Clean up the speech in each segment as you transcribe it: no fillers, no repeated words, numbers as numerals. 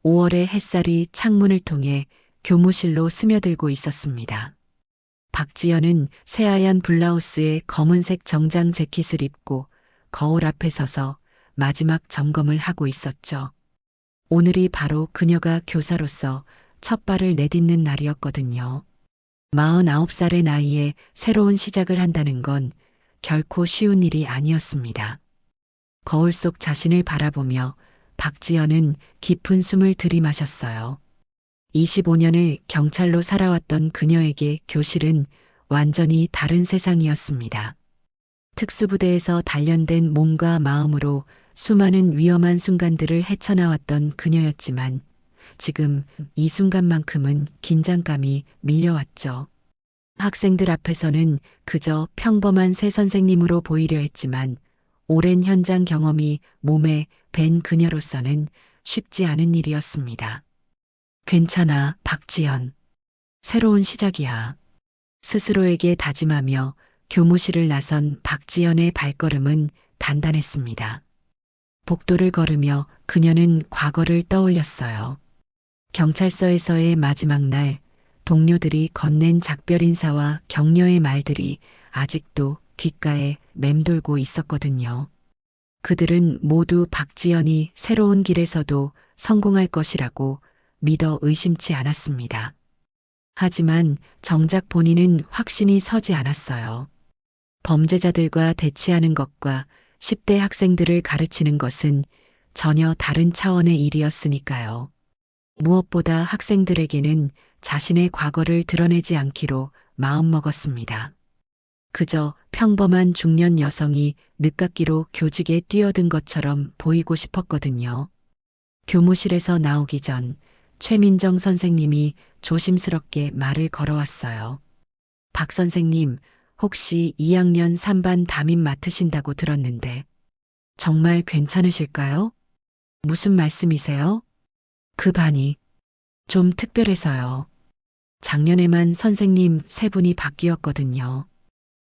5월의 햇살이 창문을 통해 교무실로 스며들고 있었습니다. 박지연은 새하얀 블라우스에 검은색 정장 재킷을 입고 거울 앞에 서서 마지막 점검을 하고 있었죠. 오늘이 바로 그녀가 교사로서 첫 발을 내딛는 날이었거든요. 49살의 나이에 새로운 시작을 한다는 건 결코 쉬운 일이 아니었습니다. 거울 속 자신을 바라보며 박지연은 깊은 숨을 들이마셨어요. 25년을 경찰로 살아왔던 그녀에게 교실은 완전히 다른 세상이었습니다. 특수부대에서 단련된 몸과 마음으로 수많은 위험한 순간들을 헤쳐나왔던 그녀였지만 지금 이 순간만큼은 긴장감이 밀려왔죠. 학생들 앞에서는 그저 평범한 새 선생님으로 보이려 했지만 오랜 현장 경험이 몸에 밴 그녀로서는 쉽지 않은 일이었습니다. 괜찮아, 박지연. 새로운 시작이야. 스스로에게 다짐하며 교무실을 나선 박지연의 발걸음은 단단했습니다. 복도를 걸으며 그녀는 과거를 떠올렸어요. 경찰서에서의 마지막 날, 동료들이 건넨 작별 인사와 격려의 말들이 아직도 귓가에 맴돌고 있었거든요. 그들은 모두 박지연이 새로운 길에서도 성공할 것이라고 믿어 의심치 않았습니다. 하지만 정작 본인은 확신이 서지 않았어요. 범죄자들과 대치하는 것과 10대 학생들을 가르치는 것은 전혀 다른 차원의 일이었으니까요. 무엇보다 학생들에게는 자신의 과거를 드러내지 않기로 마음먹었습니다. 그저 평범한 중년 여성이 늦깎이로 교직에 뛰어든 것처럼 보이고 싶었거든요. 교무실에서 나오기 전 최민정 선생님이 조심스럽게 말을 걸어왔어요. 박 선생님, 혹시 2학년 3반 담임 맡으신다고 들었는데 정말 괜찮으실까요? 무슨 말씀이세요? 그 반이 좀 특별해서요. 작년에만 선생님 3분이 바뀌었거든요.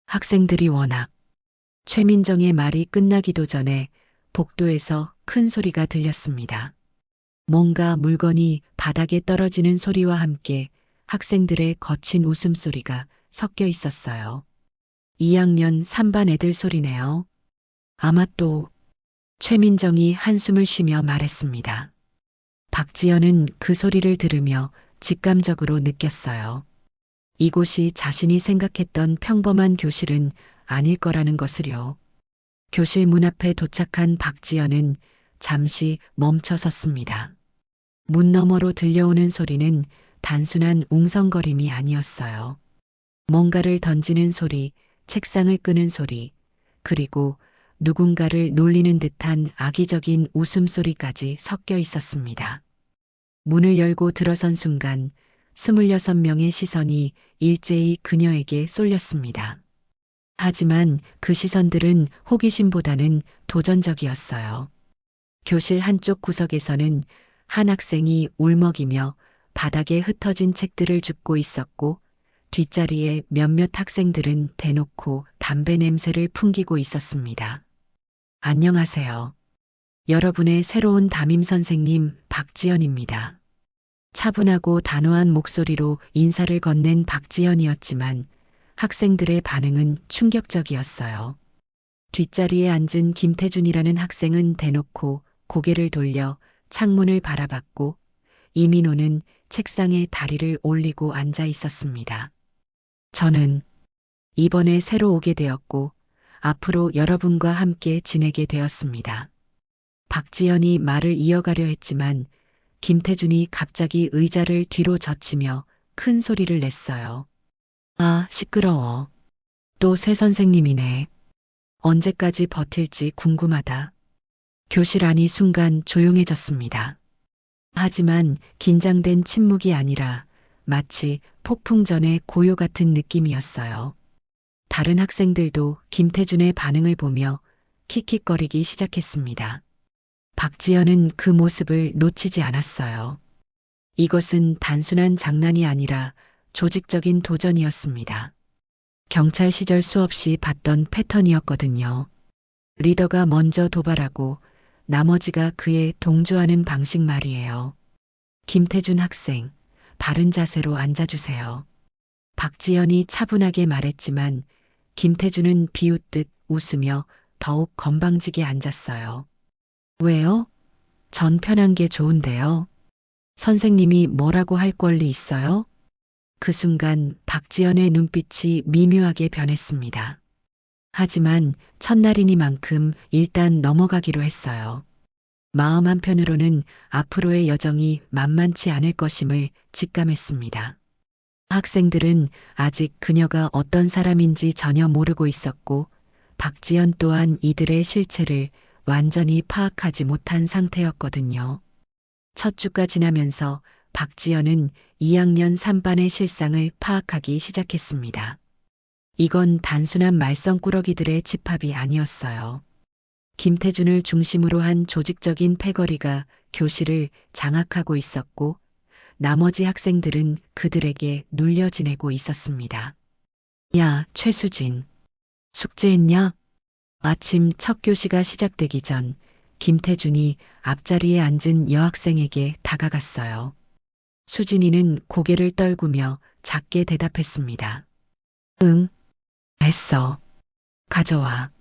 학생들이 워낙. 최민정의 말이 끝나기도 전에 복도에서 큰 소리가 들렸습니다. 뭔가 물건이 바닥에 떨어지는 소리와 함께 학생들의 거친 웃음소리가 섞여 있었어요. 2학년 3반 애들 소리네요. 아마 또 최민정이 한숨을 쉬며 말했습니다. 박지연은 그 소리를 들으며 직감적으로 느꼈어요. 이곳이 자신이 생각했던 평범한 교실은 아닐 거라는 것을요. 교실 문 앞에 도착한 박지연은 잠시 멈춰 섰습니다. 문 너머로 들려오는 소리는 단순한 웅성거림이 아니었어요. 뭔가를 던지는 소리, 책상을 끄는 소리, 그리고 누군가를 놀리는 듯한 악의적인 웃음소리까지 섞여 있었습니다. 문을 열고 들어선 순간 26명의 시선이 일제히 그녀에게 쏠렸습니다. 하지만 그 시선들은 호기심보다는 도전적이었어요. 교실 한쪽 구석에서는 한 학생이 울먹이며 바닥에 흩어진 책들을 줍고 있었고 뒷자리에 몇몇 학생들은 대놓고 담배 냄새를 풍기고 있었습니다. 안녕하세요. 여러분의 새로운 담임 선생님 박지연입니다. 차분하고 단호한 목소리로 인사를 건넨 박지연이었지만 학생들의 반응은 충격적이었어요. 뒷자리에 앉은 김태준이라는 학생은 대놓고 고개를 돌려 창문을 바라봤고 이민호는 책상에 다리를 올리고 앉아 있었습니다. 저는 이번에 새로 오게 되었고 앞으로 여러분과 함께 지내게 되었습니다. 박지연이 말을 이어가려 했지만 김태준이 갑자기 의자를 뒤로 젖히며 큰 소리를 냈어요. 아, 시끄러워. 또 새 선생님이네. 언제까지 버틸지 궁금하다. 교실 안이 순간 조용해졌습니다. 하지만 긴장된 침묵이 아니라 마치 폭풍 전의 고요 같은 느낌이었어요. 다른 학생들도 김태준의 반응을 보며 킥킥거리기 시작했습니다. 박지연은 그 모습을 놓치지 않았어요. 이것은 단순한 장난이 아니라 조직적인 도전이었습니다. 경찰 시절 수없이 봤던 패턴이었거든요. 리더가 먼저 도발하고 나머지가 그에 동조하는 방식 말이에요. 김태준 학생, 바른 자세로 앉아주세요. 박지연이 차분하게 말했지만 김태준은 비웃듯 웃으며 더욱 건방지게 앉았어요. 왜요? 전 편한 게 좋은데요. 선생님이 뭐라고 할 권리 있어요? 그 순간 박지연의 눈빛이 미묘하게 변했습니다. 하지만 첫날이니만큼 일단 넘어가기로 했어요. 마음 한편으로는 앞으로의 여정이 만만치 않을 것임을 직감했습니다. 학생들은 아직 그녀가 어떤 사람인지 전혀 모르고 있었고, 박지연 또한 이들의 실체를 완전히 파악하지 못한 상태였거든요. 첫 주가 지나면서 박지연은 2학년 3반의 실상을 파악하기 시작했습니다. 이건 단순한 말썽꾸러기들의 집합이 아니었어요. 김태준을 중심으로 한 조직적인 패거리가 교실을 장악하고 있었고, 나머지 학생들은 그들에게 눌려 지내고 있었습니다. 야, 최수진. 숙제했냐? 아침 첫 교시가 시작되기 전 김태준이 앞자리에 앉은 여학생에게 다가갔어요. 수진이는 고개를 떨구며 작게 대답했습니다. 응, 했어. 가져와.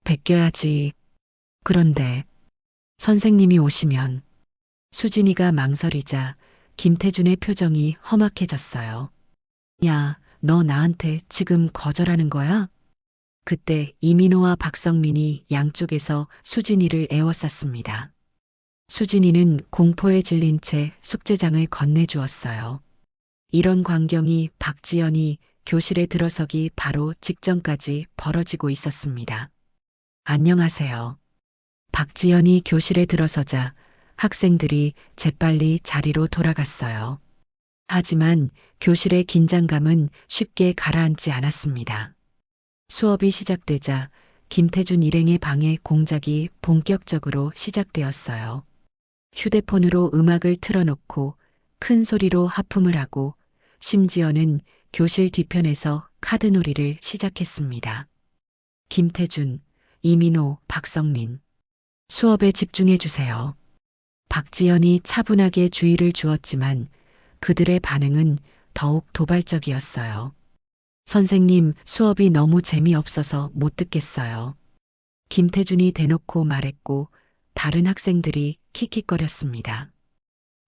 베껴야지. 그런데 선생님이 오시면. 수진이가 망설이자 김태준의 표정이 험악해졌어요. 야, 너 나한테 지금 거절하는 거야? 그때 이민호와 박성민이 양쪽에서 수진이를 에워쌌습니다. 수진이는 공포에 질린 채 숙제장을 건네주었어요. 이런 광경이 박지연이 교실에 들어서기 바로 직전까지 벌어지고 있었습니다. 안녕하세요. 박지연이 교실에 들어서자 학생들이 재빨리 자리로 돌아갔어요. 하지만 교실의 긴장감은 쉽게 가라앉지 않았습니다. 수업이 시작되자 김태준 일행의 방해 공작이 본격적으로 시작되었어요. 휴대폰으로 음악을 틀어놓고 큰 소리로 하품을 하고 심지어는 교실 뒤편에서 카드놀이를 시작했습니다. 김태준, 이민호, 박성민. 수업에 집중해 주세요. 박지연이 차분하게 주의를 주었지만 그들의 반응은 더욱 도발적이었어요. 선생님, 수업이 너무 재미없어서 못 듣겠어요. 김태준이 대놓고 말했고 다른 학생들이 킥킥거렸습니다.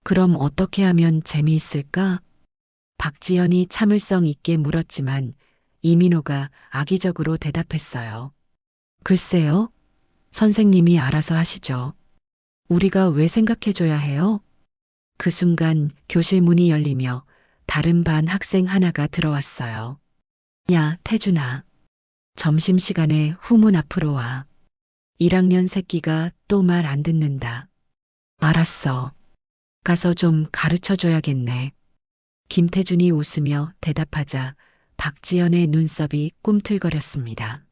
그럼 어떻게 하면 재미있을까? 박지연이 참을성 있게 물었지만 이민호가 악의적으로 대답했어요. 글쎄요. 선생님이 알아서 하시죠. 우리가 왜 생각해줘야 해요? 그 순간 교실 문이 열리며 다른 반 학생 하나가 들어왔어요. 야, 태준아. 점심시간에 후문 앞으로 와. 1학년 새끼가 또 말 안 듣는다. 알았어. 가서 좀 가르쳐줘야겠네. 김태준이 웃으며 대답하자 박지연의 눈썹이 꿈틀거렸습니다.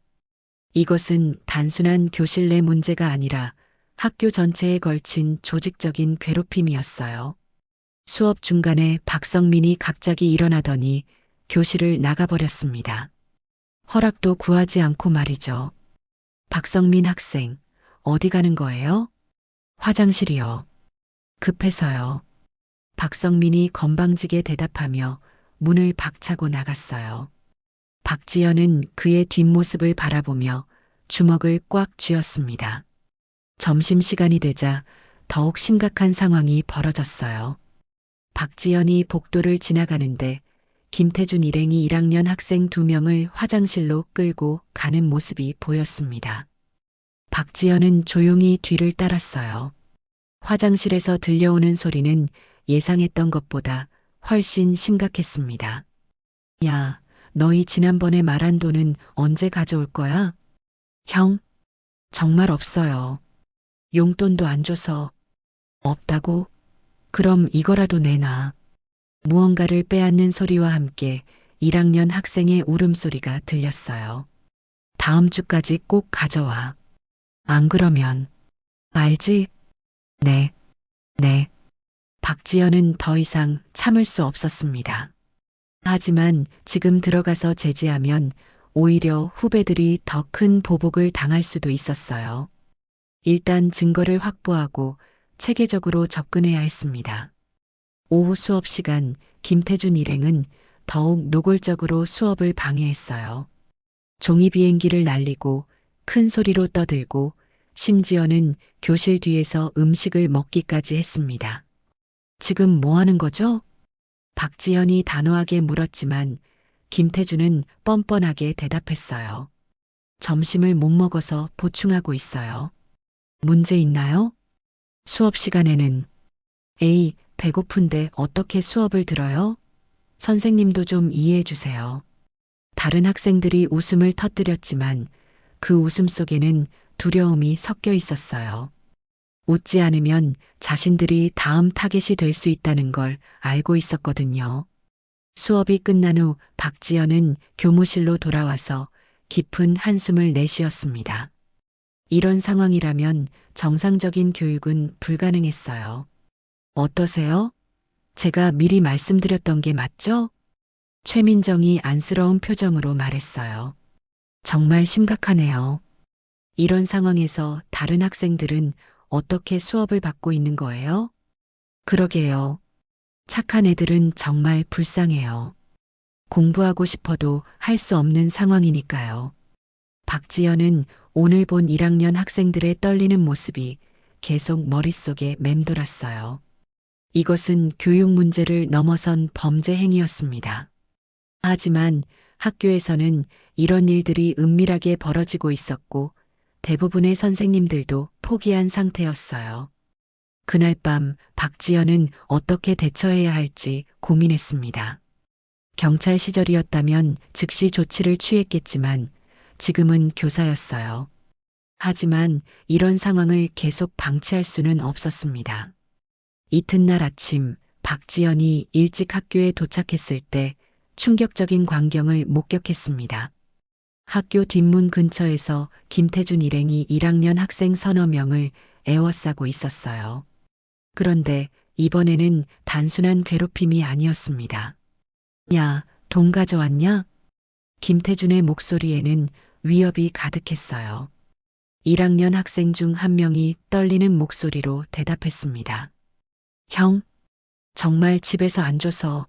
이것은 단순한 교실 내 문제가 아니라 학교 전체에 걸친 조직적인 괴롭힘이었어요. 수업 중간에 박성민이 갑자기 일어나더니 교실을 나가버렸습니다. 허락도 구하지 않고 말이죠. 박성민 학생, 어디 가는 거예요? 화장실이요. 급해서요. 박성민이 건방지게 대답하며 문을 박차고 나갔어요. 박지연은 그의 뒷모습을 바라보며 주먹을 꽉 쥐었습니다. 점심시간이 되자 더욱 심각한 상황이 벌어졌어요. 박지연이 복도를 지나가는데 김태준 일행이 1학년 학생 2명을 화장실로 끌고 가는 모습이 보였습니다. 박지연은 조용히 뒤를 따랐어요. 화장실에서 들려오는 소리는 예상했던 것보다 훨씬 심각했습니다. 야, 너희 지난번에 말한 돈은 언제 가져올 거야? 형, 정말 없어요. 용돈도 안 줘서. 없다고? 그럼 이거라도 내놔. 무언가를 빼앗는 소리와 함께 1학년 학생의 울음소리가 들렸어요. 다음 주까지 꼭 가져와. 안 그러면. 알지? 네, 네. 박지연은 더 이상 참을 수 없었습니다. 하지만 지금 들어가서 제지하면 오히려 후배들이 더 큰 보복을 당할 수도 있었어요. 일단 증거를 확보하고 체계적으로 접근해야 했습니다. 오후 수업 시간 김태준 일행은 더욱 노골적으로 수업을 방해했어요. 종이 비행기를 날리고 큰 소리로 떠들고 심지어는 교실 뒤에서 음식을 먹기까지 했습니다. 지금 뭐 하는 거죠? 박지연이 단호하게 물었지만 김태준은 뻔뻔하게 대답했어요. 점심을 못 먹어서 보충하고 있어요. 문제 있나요? 수업 시간에는 에이, 배고픈데 어떻게 수업을 들어요? 선생님도 좀 이해해 주세요. 다른 학생들이 웃음을 터뜨렸지만 그 웃음 속에는 두려움이 섞여 있었어요. 웃지 않으면 자신들이 다음 타겟이 될 수 있다는 걸 알고 있었거든요. 수업이 끝난 후 박지연은 교무실로 돌아와서 깊은 한숨을 내쉬었습니다. 이런 상황이라면 정상적인 교육은 불가능했어요. 어떠세요? 제가 미리 말씀드렸던 게 맞죠? 최민정이 안쓰러운 표정으로 말했어요. 정말 심각하네요. 이런 상황에서 다른 학생들은 어떻게 수업을 받고 있는 거예요? 그러게요. 착한 애들은 정말 불쌍해요. 공부하고 싶어도 할 수 없는 상황이니까요. 박지연은 오늘 본 1학년 학생들의 떨리는 모습이 계속 머릿속에 맴돌았어요. 이것은 교육 문제를 넘어선 범죄 행위였습니다. 하지만 학교에서는 이런 일들이 은밀하게 벌어지고 있었고 대부분의 선생님들도 포기한 상태였어요. 그날 밤 박지연은 어떻게 대처해야 할지 고민했습니다. 경찰 시절이었다면 즉시 조치를 취했겠지만 지금은 교사였어요. 하지만 이런 상황을 계속 방치할 수는 없었습니다. 이튿날 아침 박지연이 일찍 학교에 도착했을 때 충격적인 광경을 목격했습니다. 학교 뒷문 근처에서 김태준 일행이 1학년 학생 서너 명을 에워싸고 있었어요. 그런데 이번에는 단순한 괴롭힘이 아니었습니다. 야, 돈 가져왔냐? 김태준의 목소리에는 위협이 가득했어요. 1학년 학생 중 한 명이 떨리는 목소리로 대답했습니다. 형, 정말 집에서 안 줘서.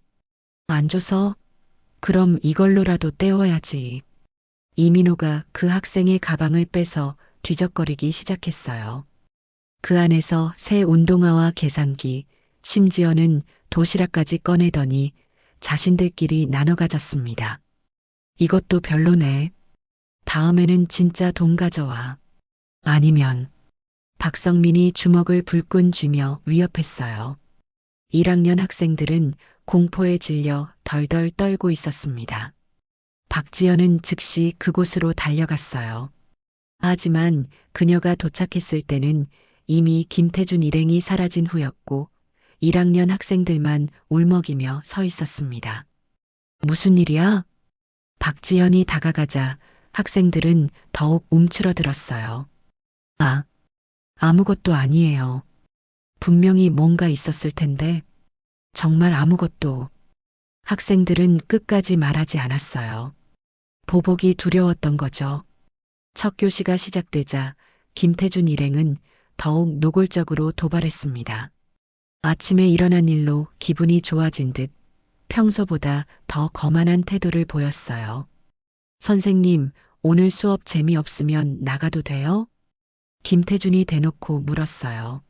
안 줘서? 그럼 이걸로라도 때워야지. 이민호가 그 학생의 가방을 빼서 뒤적거리기 시작했어요. 그 안에서 새 운동화와 계산기, 심지어는 도시락까지 꺼내더니 자신들끼리 나눠 가졌습니다. 이것도 별로네. 다음에는 진짜 돈 가져와. 아니면 박성민이 주먹을 불끈 쥐며 위협했어요. 1학년 학생들은 공포에 질려 덜덜 떨고 있었습니다. 박지연은 즉시 그곳으로 달려갔어요. 하지만 그녀가 도착했을 때는 이미 김태준 일행이 사라진 후였고 1학년 학생들만 울먹이며 서 있었습니다. 무슨 일이야? 박지연이 다가가자 학생들은 더욱 움츠러들었어요. 아, 아무것도 아니에요. 분명히 뭔가 있었을 텐데 정말 아무것도. 학생들은 끝까지 말하지 않았어요. 보복이 두려웠던 거죠. 첫 교시가 시작되자 김태준 일행은 더욱 노골적으로 도발했습니다. 아침에 일어난 일로 기분이 좋아진 듯 평소보다 더 거만한 태도를 보였어요. 선생님, 오늘 수업 재미없으면 나가도 돼요? 김태준이 대놓고 물었어요.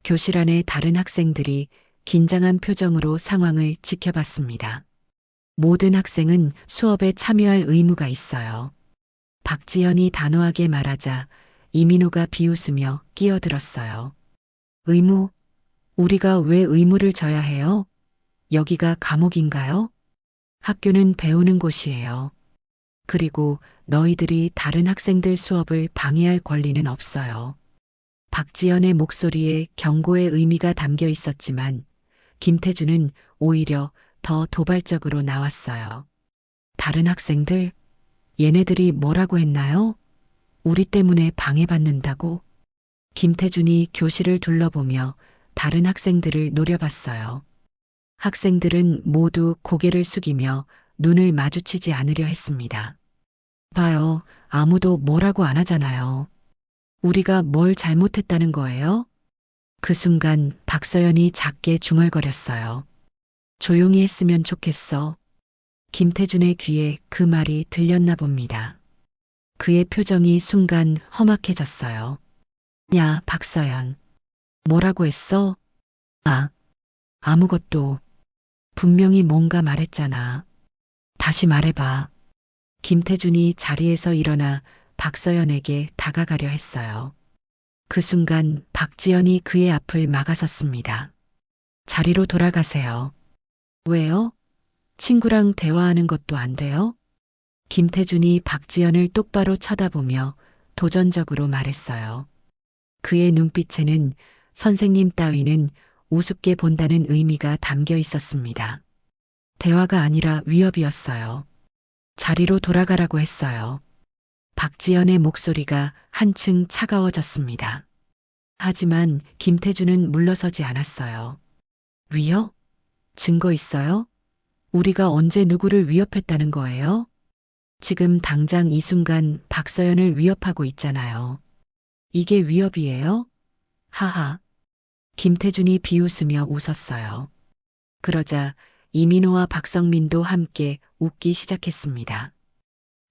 교실 안의 다른 학생들이 긴장한 표정으로 상황을 지켜봤습니다. 모든 학생은 수업에 참여할 의무가 있어요. 박지연이 단호하게 말하자 이민호가 비웃으며 끼어들었어요. 의무? 우리가 왜 의무를 져야 해요? 여기가 감옥인가요? 학교는 배우는 곳이에요. 그리고 너희들이 다른 학생들 수업을 방해할 권리는 없어요. 박지연의 목소리에 경고의 의미가 담겨 있었지만 김태준은 오히려 더 도발적으로 나왔어요. 다른 학생들? 얘네들이 뭐라고 했나요? 우리 때문에 방해받는다고? 김태준이 교실을 둘러보며 다른 학생들을 노려봤어요. 학생들은 모두 고개를 숙이며 눈을 마주치지 않으려 했습니다. 봐요, 아무도 뭐라고 안 하잖아요. 우리가 뭘 잘못했다는 거예요? 그 순간 박서연이 작게 중얼거렸어요. 조용히 했으면 좋겠어. 김태준의 귀에 그 말이 들렸나 봅니다. 그의 표정이 순간 험악해졌어요. 야, 박서연. 뭐라고 했어? 아, 아무것도. 분명히 뭔가 말했잖아. 다시 말해봐. 김태준이 자리에서 일어나 박서연에게 다가가려 했어요. 그 순간 박지연이 그의 앞을 막아섰습니다. 자리로 돌아가세요. 왜요? 친구랑 대화하는 것도 안 돼요? 김태준이 박지연을 똑바로 쳐다보며 도전적으로 말했어요. 그의 눈빛에는 선생님 따위는 우습게 본다는 의미가 담겨 있었습니다. 대화가 아니라 위협이었어요. 자리로 돌아가라고 했어요. 박지연의 목소리가 한층 차가워졌습니다. 하지만 김태준은 물러서지 않았어요. 위협? 증거 있어요? 우리가 언제 누구를 위협했다는 거예요? 지금 당장 이 순간 박서연을 위협하고 있잖아요. 이게 위협이에요? 하하. 김태준이 비웃으며 웃었어요. 그러자 이민호와 박성민도 함께 웃기 시작했습니다.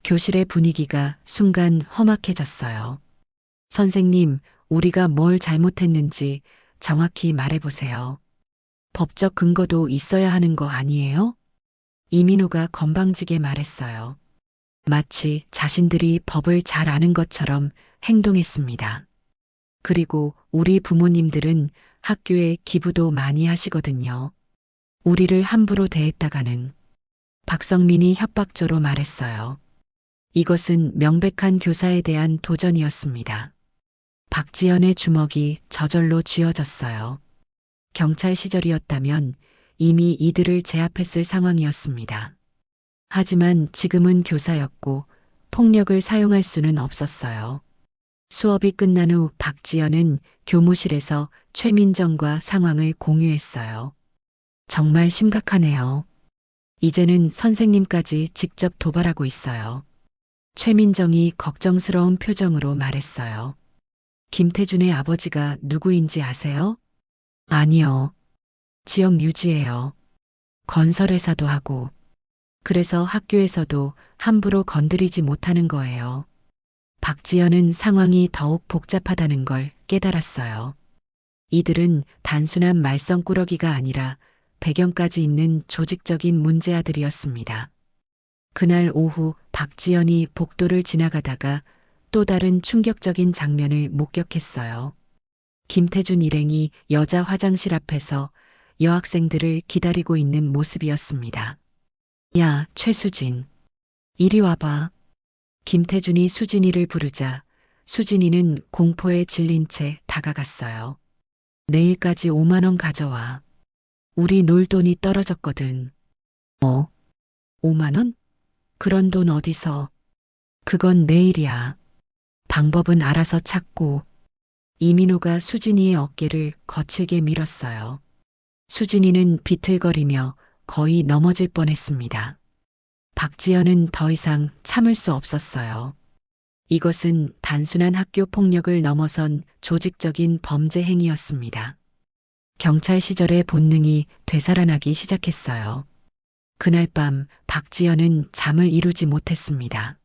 교실의 분위기가 순간 험악해졌어요. 선생님, 우리가 뭘 잘못했는지 정확히 말해보세요. 법적 근거도 있어야 하는 거 아니에요? 이민호가 건방지게 말했어요. 마치 자신들이 법을 잘 아는 것처럼 행동했습니다. 그리고 우리 부모님들은 학교에 기부도 많이 하시거든요. 우리를 함부로 대했다가는 박성민이 협박조로 말했어요. 이것은 명백한 교사에 대한 도전이었습니다. 박지연의 주먹이 저절로 쥐어졌어요. 경찰 시절이었다면 이미 이들을 제압했을 상황이었습니다. 하지만 지금은 교사였고 폭력을 사용할 수는 없었어요. 수업이 끝난 후 박지연은 교무실에서 최민정과 상황을 공유했어요. 정말 심각하네요. 이제는 선생님까지 직접 도발하고 있어요. 최민정이 걱정스러운 표정으로 말했어요. 김태준의 아버지가 누구인지 아세요? 아니요. 지역 유지예요. 건설회사도 하고. 그래서 학교에서도 함부로 건드리지 못하는 거예요. 박지연은 상황이 더욱 복잡하다는 걸 깨달았어요. 이들은 단순한 말썽꾸러기가 아니라 배경까지 있는 조직적인 문제아들이었습니다. 그날 오후 박지연이 복도를 지나가다가 또 다른 충격적인 장면을 목격했어요. 김태준 일행이 여자 화장실 앞에서 여학생들을 기다리고 있는 모습이었습니다. 야, 최수진. 이리 와봐. 김태준이 수진이를 부르자 수진이는 공포에 질린 채 다가갔어요. 내일까지 5만 원 가져와. 우리 놀 돈이 떨어졌거든. 5만 원? 그런 돈 어디서? 그건 내일이야. 방법은 알아서 찾고. 이민호가 수진이의 어깨를 거칠게 밀었어요. 수진이는 비틀거리며 거의 넘어질 뻔했습니다. 박지연은 더 이상 참을 수 없었어요. 이것은 단순한 학교 폭력을 넘어선 조직적인 범죄 행위였습니다. 경찰 시절의 본능이 되살아나기 시작했어요. 그날 밤 박지연은 잠을 이루지 못했습니다.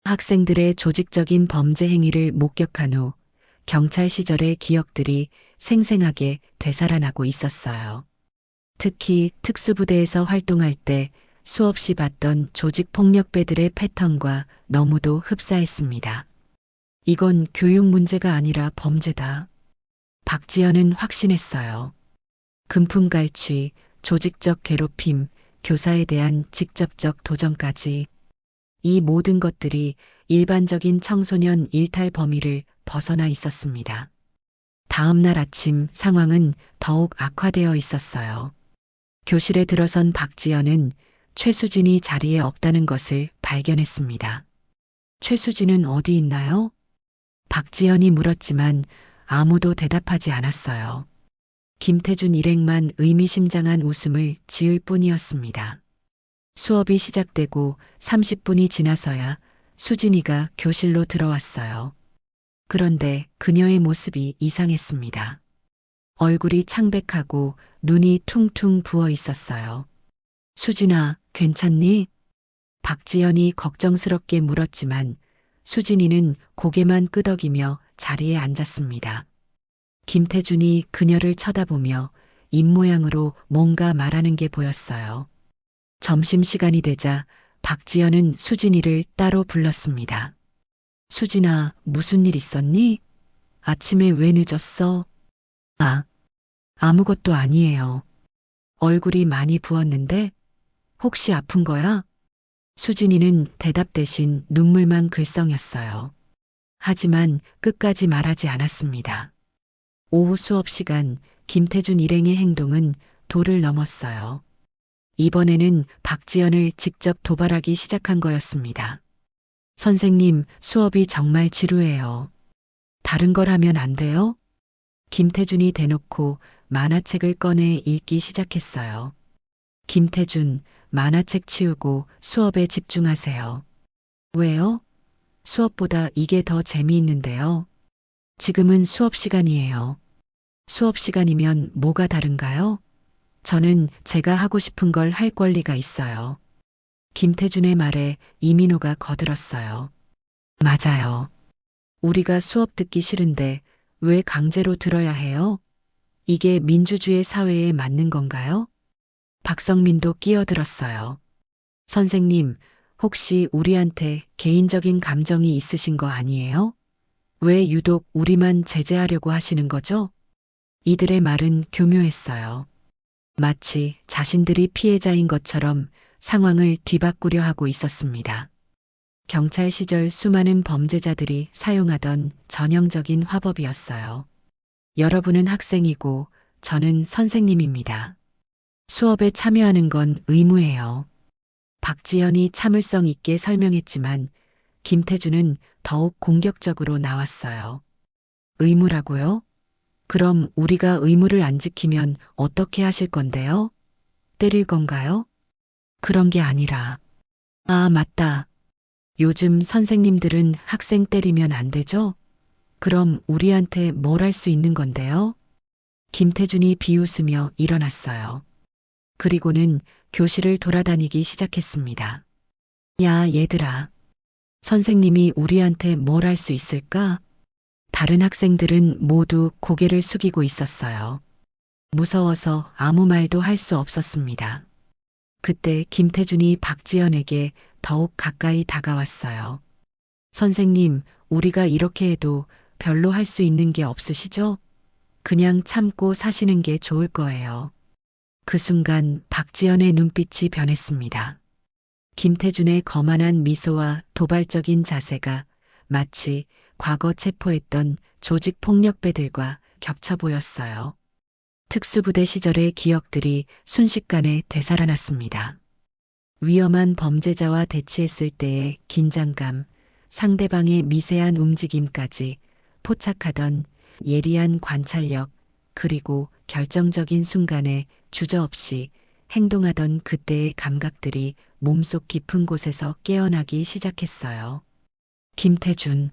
학생들의 조직적인 범죄 행위를 목격한 후 경찰 시절의 기억들이 생생하게 되살아나고 있었어요. 특히 특수부대에서 활동할 때 수없이 봤던 조직폭력배들의 패턴과 너무도 흡사했습니다. 이건 교육 문제가 아니라 범죄다. 박지연은 확신했어요. 금품갈취, 조직적 괴롭힘, 교사에 대한 직접적 도전까지 이 모든 것들이 일반적인 청소년 일탈 범위를 벗어나 있었습니다. 다음 날 아침 상황은 더욱 악화되어 있었어요. 교실에 들어선 박지연은 최수진이 자리에 없다는 것을 발견했습니다. 최수진은 어디 있나요? 박지연이 물었지만 아무도 대답하지 않았어요. 김태준 일행만 의미심장한 웃음을 지을 뿐이었습니다. 수업이 시작되고 30분이 지나서야 수진이가 교실로 들어왔어요. 그런데 그녀의 모습이 이상했습니다. 얼굴이 창백하고 눈이 퉁퉁 부어 있었어요. 수진아, 괜찮니? 박지연이 걱정스럽게 물었지만 수진이는 고개만 끄덕이며 자리에 앉았습니다. 김태준이 그녀를 쳐다보며 입모양으로 뭔가 말하는 게 보였어요. 점심시간이 되자 박지연은 수진이를 따로 불렀습니다. 수진아, 무슨 일 있었니? 아침에 왜 늦었어? 아, 아무것도 아니에요. 얼굴이 많이 부었는데 혹시 아픈 거야? 수진이는 대답 대신 눈물만 글썽였어요. 하지만 끝까지 말하지 않았습니다. 오후 수업 시간 김태준 일행의 행동은 도를 넘었어요. 이번에는 박지연을 직접 도발하기 시작한 거였습니다. 선생님, 수업이 정말 지루해요. 다른 걸 하면 안 돼요? 김태준이 대놓고 만화책을 꺼내 읽기 시작했어요. 김태준, 만화책 치우고 수업에 집중하세요. 왜요? 수업보다 이게 더 재미있는데요. 지금은 수업 시간이에요. 수업 시간이면 뭐가 다른가요? 저는 제가 하고 싶은 걸 할 권리가 있어요. 김태준의 말에 이민호가 거들었어요. 맞아요. 우리가 수업 듣기 싫은데 왜 강제로 들어야 해요? 이게 민주주의 사회에 맞는 건가요? 박성민도 끼어들었어요. 선생님, 혹시 우리한테 개인적인 감정이 있으신 거 아니에요? 왜 유독 우리만 제재하려고 하시는 거죠? 이들의 말은 교묘했어요. 마치 자신들이 피해자인 것처럼 상황을 뒤바꾸려 하고 있었습니다. 경찰 시절 수많은 범죄자들이 사용하던 전형적인 화법이었어요. 여러분은 학생이고 저는 선생님입니다. 수업에 참여하는 건 의무예요. 박지연이 참을성 있게 설명했지만 김태준은 더욱 공격적으로 나왔어요. 의무라고요? 그럼 우리가 의무를 안 지키면 어떻게 하실 건데요? 때릴 건가요? 그런 게 아니라. 아, 맞다. 요즘 선생님들은 학생 때리면 안 되죠? 그럼 우리한테 뭘 할 수 있는 건데요? 김태준이 비웃으며 일어났어요. 그리고는 교실을 돌아다니기 시작했습니다. 야, 얘들아. 선생님이 우리한테 뭘 할 수 있을까? 다른 학생들은 모두 고개를 숙이고 있었어요. 무서워서 아무 말도 할 수 없었습니다. 그때 김태준이 박지연에게 더욱 가까이 다가왔어요. 선생님, 우리가 이렇게 해도 별로 할 수 있는 게 없으시죠? 그냥 참고 사시는 게 좋을 거예요. 그 순간 박지연의 눈빛이 변했습니다. 김태준의 거만한 미소와 도발적인 자세가 마치 과거 체포했던 조직폭력배들과 겹쳐 보였어요. 특수부대 시절의 기억들이 순식간에 되살아났습니다. 위험한 범죄자와 대치했을 때의 긴장감, 상대방의 미세한 움직임까지 포착하던 예리한 관찰력, 그리고 결정적인 순간에 주저없이 행동하던 그때의 감각들이 몸속 깊은 곳에서 깨어나기 시작했어요. 김태준.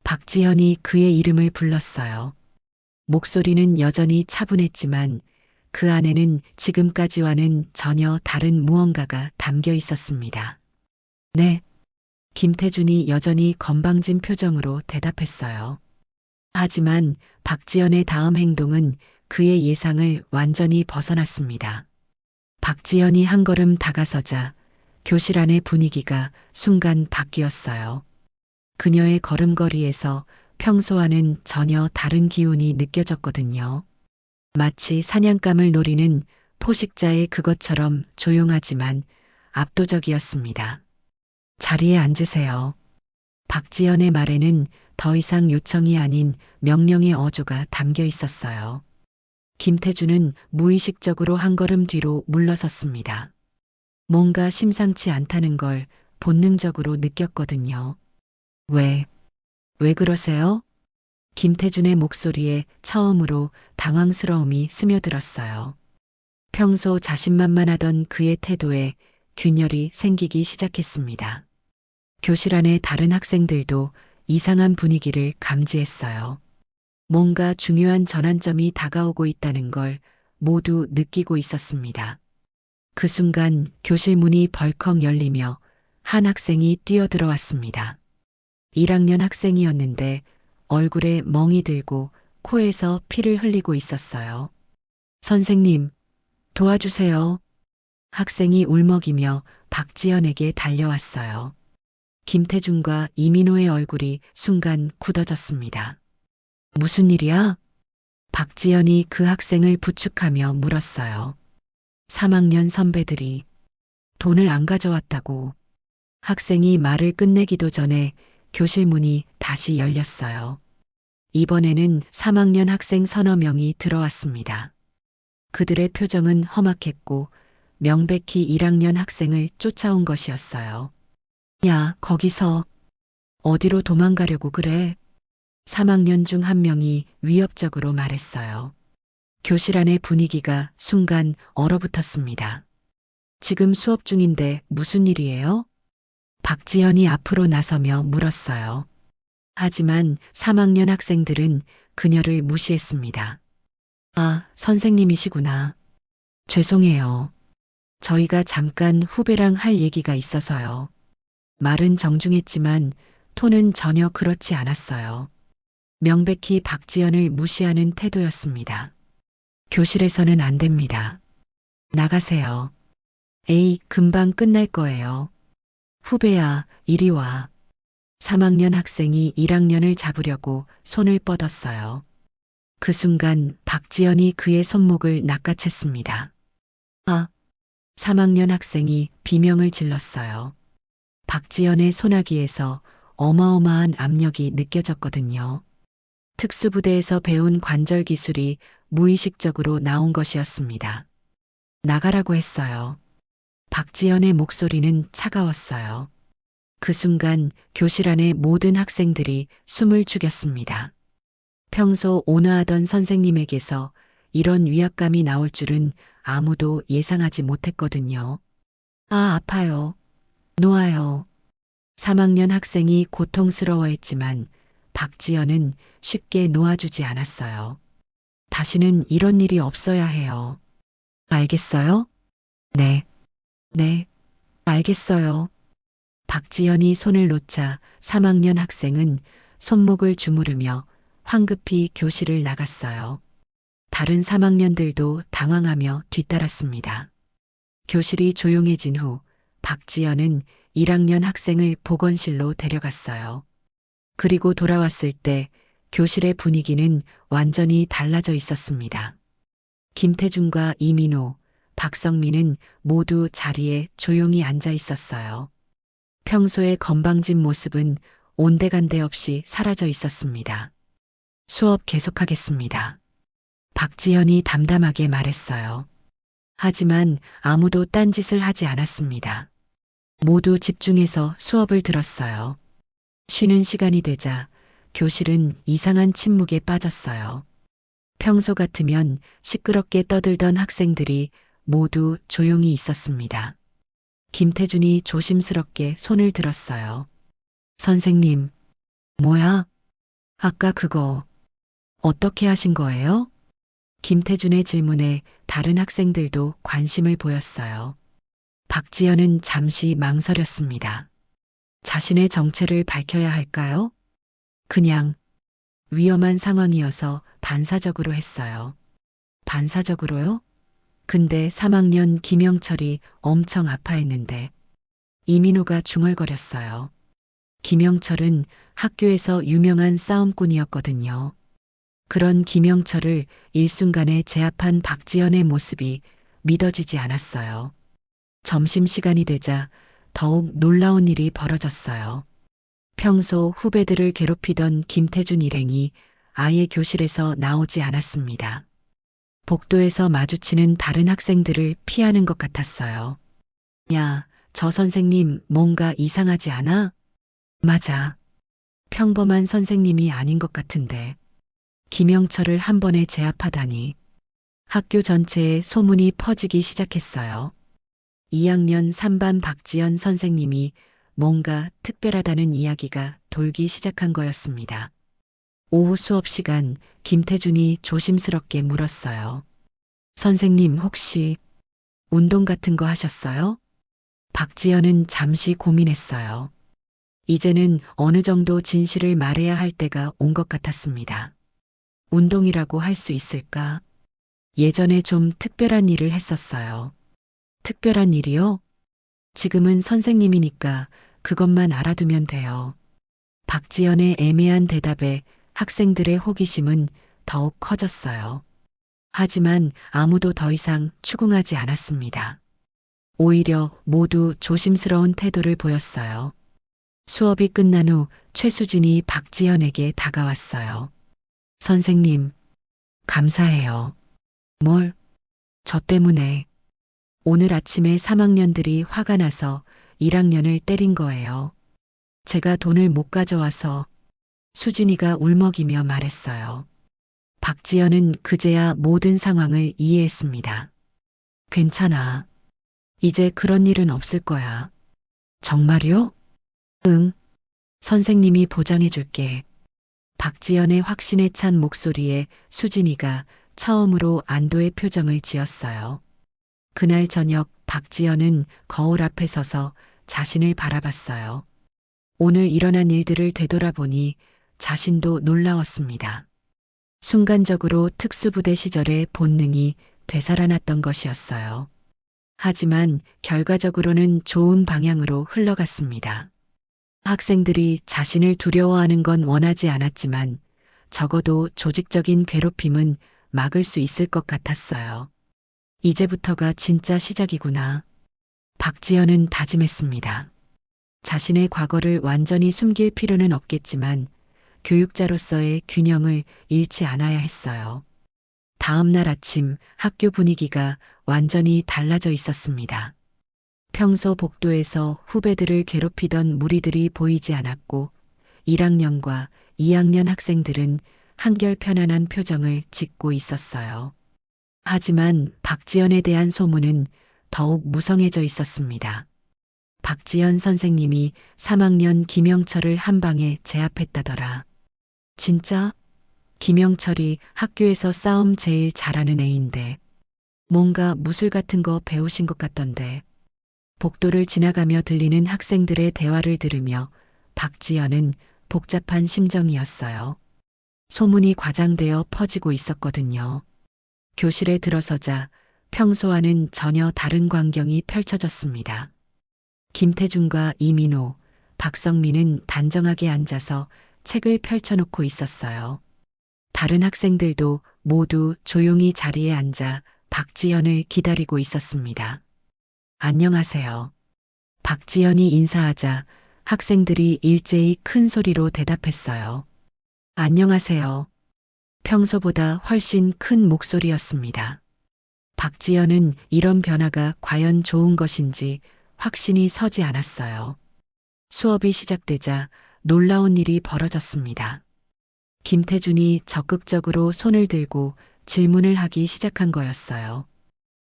박지연이 그의 이름을 불렀어요. 목소리는 여전히 차분했지만 그 안에는 지금까지와는 전혀 다른 무언가가 담겨 있었습니다. 네. 김태준이 여전히 건방진 표정으로 대답했어요. 하지만 박지연의 다음 행동은 그의 예상을 완전히 벗어났습니다. 박지연이 한 걸음 다가서자 교실 안의 분위기가 순간 바뀌었어요. 그녀의 걸음걸이에서 평소와는 전혀 다른 기운이 느껴졌거든요. 마치 사냥감을 노리는 포식자의 그것처럼 조용하지만 압도적이었습니다. 자리에 앉으세요. 박지연의 말에는 더 이상 요청이 아닌 명령의 어조가 담겨 있었어요. 김태준은 무의식적으로 한 걸음 뒤로 물러섰습니다. 뭔가 심상치 않다는 걸 본능적으로 느꼈거든요. 왜 그러세요? 김태준의 목소리에 처음으로 당황스러움이 스며들었어요. 평소 자신만만하던 그의 태도에 균열이 생기기 시작했습니다. 교실 안의 다른 학생들도 이상한 분위기를 감지했어요. 뭔가 중요한 전환점이 다가오고 있다는 걸 모두 느끼고 있었습니다. 그 순간 교실 문이 벌컥 열리며 한 학생이 뛰어들어왔습니다. 1학년 학생이었는데 얼굴에 멍이 들고 코에서 피를 흘리고 있었어요. 선생님, 도와주세요. 학생이 울먹이며 박지연에게 달려왔어요. 김태준과 이민호의 얼굴이 순간 굳어졌습니다. 무슨 일이야? 박지연이 그 학생을 부축하며 물었어요. 3학년 선배들이 돈을 안 가져왔다고. 학생이 말을 끝내기도 전에 교실 문이 다시 열렸어요. 이번에는 3학년 학생 서너 명이 들어왔습니다. 그들의 표정은 험악했고 명백히 1학년 학생을 쫓아온 것이었어요. 야, 거기서 어디로 도망가려고 그래? 3학년 중 한 명이 위협적으로 말했어요. 교실 안의 분위기가 순간 얼어붙었습니다. 지금 수업 중인데 무슨 일이에요? 박지연이 앞으로 나서며 물었어요. 하지만 3학년 학생들은 그녀를 무시했습니다. 아, 선생님이시구나. 죄송해요. 저희가 잠깐 후배랑 할 얘기가 있어서요. 말은 정중했지만 톤은 전혀 그렇지 않았어요. 명백히 박지연을 무시하는 태도였습니다. 교실에서는 안 됩니다. 나가세요. 에이, 금방 끝날 거예요. 후배야, 이리 와. 3학년 학생이 1학년을 잡으려고 손을 뻗었어요. 그 순간 박지연이 그의 손목을 낚아챘습니다. 아, 3학년 학생이 비명을 질렀어요. 박지연의 소나기에서 어마어마한 압력이 느껴졌거든요. 특수부대에서 배운 관절 기술이 무의식적으로 나온 것이었습니다. 나가라고 했어요. 박지연의 목소리는 차가웠어요. 그 순간 교실 안의 모든 학생들이 숨을 죽였습니다. 평소 온화하던 선생님에게서 이런 위압감이 나올 줄은 아무도 예상하지 못했거든요. 아, 아파요. 놓아요. 3학년 학생이 고통스러워했지만 박지연은 쉽게 놓아주지 않았어요. 다시는 이런 일이 없어야 해요. 알겠어요? 네. 네. 알겠어요. 박지연이 손을 놓자 3학년 학생은 손목을 주무르며 황급히 교실을 나갔어요. 다른 3학년들도 당황하며 뒤따랐습니다. 교실이 조용해진 후 박지연은 1학년 학생을 보건실로 데려갔어요. 그리고 돌아왔을 때 교실의 분위기는 완전히 달라져 있었습니다. 김태준과 이민호, 박성민은 모두 자리에 조용히 앉아 있었어요. 평소의 건방진 모습은 온데간데 없이 사라져 있었습니다. 수업 계속하겠습니다. 박지연이 담담하게 말했어요. 하지만 아무도 딴짓을 하지 않았습니다. 모두 집중해서 수업을 들었어요. 쉬는 시간이 되자 교실은 이상한 침묵에 빠졌어요. 평소 같으면 시끄럽게 떠들던 학생들이 모두 조용히 있었습니다. 김태준이 조심스럽게 손을 들었어요. 선생님, 뭐야? 아까 그거 어떻게 하신 거예요? 김태준의 질문에 다른 학생들도 관심을 보였어요. 박지연은 잠시 망설였습니다. 자신의 정체를 밝혀야 할까요? 그냥 위험한 상황이어서 반사적으로 했어요. 반사적으로요? 근데 3학년 김영철이 엄청 아파했는데 이민호가 중얼거렸어요. 김영철은 학교에서 유명한 싸움꾼이었거든요. 그런 김영철을 일순간에 제압한 박지연의 모습이 믿어지지 않았어요. 점심시간이 되자 더욱 놀라운 일이 벌어졌어요. 평소 후배들을 괴롭히던 김태준 일행이 아예 교실에서 나오지 않았습니다. 복도에서 마주치는 다른 학생들을 피하는 것 같았어요. 야, 저 선생님 뭔가 이상하지 않아? 맞아. 평범한 선생님이 아닌 것 같은데. 김영철을 한 번에 제압하다니. 학교 전체에 소문이 퍼지기 시작했어요. 2학년 3반 박지연 선생님이 뭔가 특별하다는 이야기가 돌기 시작한 거였습니다. 오후 수업 시간 김태준이 조심스럽게 물었어요. 선생님 혹시 운동 같은 거 하셨어요? 박지연은 잠시 고민했어요. 이제는 어느 정도 진실을 말해야 할 때가 온 것 같았습니다. 운동이라고 할 수 있을까? 예전에 좀 특별한 일을 했었어요. 특별한 일이요? 지금은 선생님이니까 그것만 알아두면 돼요. 박지연의 애매한 대답에 학생들의 호기심은 더욱 커졌어요. 하지만 아무도 더 이상 추궁하지 않았습니다. 오히려 모두 조심스러운 태도를 보였어요. 수업이 끝난 후 최수진이 박지연에게 다가왔어요. 선생님, 감사해요. 뭘? 저 때문에. 오늘 아침에 3학년들이 화가 나서 1학년을 때린 거예요. 제가 돈을 못 가져와서 수진이가 울먹이며 말했어요. 박지연은 그제야 모든 상황을 이해했습니다. 괜찮아. 이제 그런 일은 없을 거야. 정말요? 응. 선생님이 보장해 줄게. 박지연의 확신에 찬 목소리에 수진이가 처음으로 안도의 표정을 지었어요. 그날 저녁 박지연은 거울 앞에 서서 자신을 바라봤어요. 오늘 일어난 일들을 되돌아보니 자신도 놀라웠습니다. 순간적으로 특수부대 시절의 본능이 되살아났던 것이었어요. 하지만 결과적으로는 좋은 방향으로 흘러갔습니다. 학생들이 자신을 두려워하는 건 원하지 않았지만 적어도 조직적인 괴롭힘은 막을 수 있을 것 같았어요. 이제부터가 진짜 시작이구나. 박지연은 다짐했습니다. 자신의 과거를 완전히 숨길 필요는 없겠지만 교육자로서의 균형을 잃지 않아야 했어요. 다음 날 아침 학교 분위기가 완전히 달라져 있었습니다. 평소 복도에서 후배들을 괴롭히던 무리들이 보이지 않았고 1학년과 2학년 학생들은 한결 편안한 표정을 짓고 있었어요. 하지만 박지연에 대한 소문은 더욱 무성해져 있었습니다. 박지연 선생님이 3학년 김영철을 한 방에 제압했다더라. 진짜? 김영철이 학교에서 싸움 제일 잘하는 애인데 뭔가 무술 같은 거 배우신 것 같던데. 복도를 지나가며 들리는 학생들의 대화를 들으며 박지연은 복잡한 심정이었어요. 소문이 과장되어 퍼지고 있었거든요. 교실에 들어서자 평소와는 전혀 다른 광경이 펼쳐졌습니다. 김태준과 이민호, 박성민은 단정하게 앉아서 책을 펼쳐놓고 있었어요. 다른 학생들도 모두 조용히 자리에 앉아 박지연을 기다리고 있었습니다. 안녕하세요. 박지연이 인사하자 학생들이 일제히 큰 소리로 대답했어요. 안녕하세요. 평소보다 훨씬 큰 목소리였습니다. 박지연은 이런 변화가 과연 좋은 것인지 확신이 서지 않았어요. 수업이 시작되자 놀라운 일이 벌어졌습니다. 김태준이 적극적으로 손을 들고 질문을 하기 시작한 거였어요.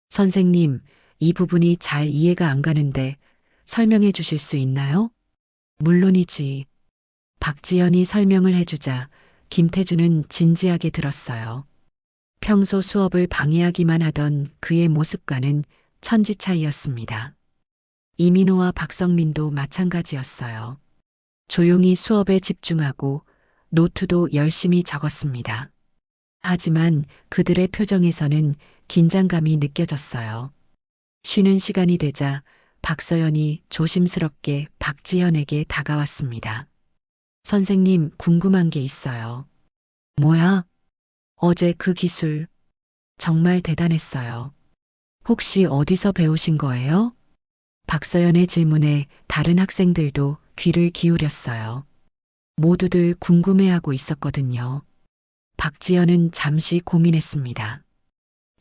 선생님, 이 부분이 잘 이해가 안 가는데 설명해 주실 수 있나요? 물론이지. 박지연이 설명을 해주자 김태준은 진지하게 들었어요. 평소 수업을 방해하기만 하던 그의 모습과는 천지 차이였습니다. 이민호와 박성민도 마찬가지였어요. 조용히 수업에 집중하고 노트도 열심히 적었습니다. 하지만 그들의 표정에서는 긴장감이 느껴졌어요. 쉬는 시간이 되자 박서연이 조심스럽게 박지연에게 다가왔습니다. 선생님, 궁금한 게 있어요. 뭐야? 어제 그 기술 정말 대단했어요. 혹시 어디서 배우신 거예요? 박서연의 질문에 다른 학생들도 귀를 기울였어요. 모두들 궁금해하고 있었거든요. 박지연은 잠시 고민했습니다.